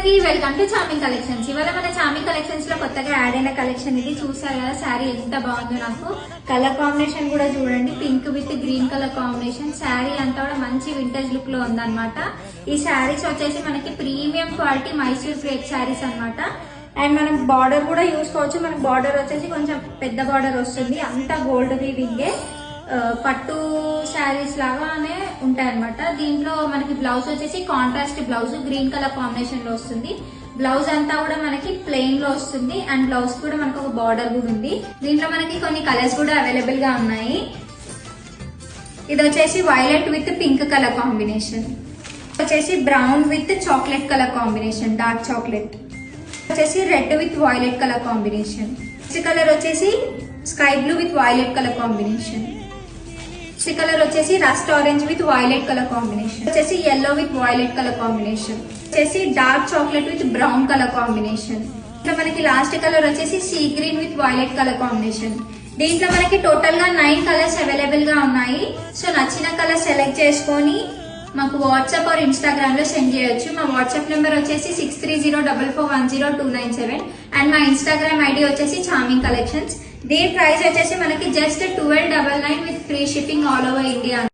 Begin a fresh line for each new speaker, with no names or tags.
అందరికి welcome to charming collections. ఇవాళ మన చామింగ్ కలెక్షన్స్ లో కొత్తగా యాడ్ అయిన కలెక్షన్ ఇది. చూసారు కదా శారీ ఎంత బాగుందో. నాకు కలర్ కాంబినేషన్ కూడా చూడండి, pink with green colour combination. Sari అంతా కూడా మంచి వింటేజ్ లుక్ లో ఉందన్నమాట. ఈ శారీస్ వచ్చేసి మనకి premium quality Mysore crepe saris అన్నమాట. అండ్ మనం బార్డర్ కూడా చూసుకోవచ్చు. మనకి బార్డర్ వచ్చేసి కొంచెం పెద్ద బార్డర్ వస్తుంది, అంతా గోల్డ్ వీవింగే. పట్టు శారీస్ లాగానే ఉంటాయి అనమాట. దీంట్లో మనకి బ్లౌజ్ వచ్చేసి contrast blouse green colour combination లో వస్తుంది. బ్లౌజ్ అంతా కూడా మనకి ప్లెయిన్ లో వస్తుంది అండ్ బ్లౌజ్ కూడా మనకు ఒక బార్డర్ కూడా ఉంది. దీంట్లో మనకి కొన్ని కలర్స్ కూడా అవైలబుల్ గా ఉన్నాయి. ఇది వచ్చేసి violet with pink colour combination, వచ్చేసి brown with chocolate colour combination, dark chocolate, వచ్చేసి red with violet colour combination. Next colour వచ్చేసి sky blue with violet colour combination. Next colour వచ్చేసి rust orange with violet colour combination, వచ్చేసి yellow with violet colour combination, వచ్చేసి dark chocolate with brown colour combination. ఇంకా మనకి last colour వచ్చేసి sea green with violet colour combination. దీంట్లో మనకి total గా 9 colours available గా ఉన్నాయి. సో నచ్చిన కలర్ సెలెక్ట్ చేసుకొని మాకు వాట్సాప్ ఆర్ ఇన్స్టాగ్రామ్ లో సెండ్ చేయొచ్చు. మా వాట్సాప్ నెంబర్ వచ్చేసి 6304410297 అండ్ మా ఇన్స్టాగ్రామ్ ఐడి వచ్చేసి చామింగ్ కలెక్షన్స్. దీని ప్రైస్ వచ్చేసి మనకి just 1299 with free shipping all over India.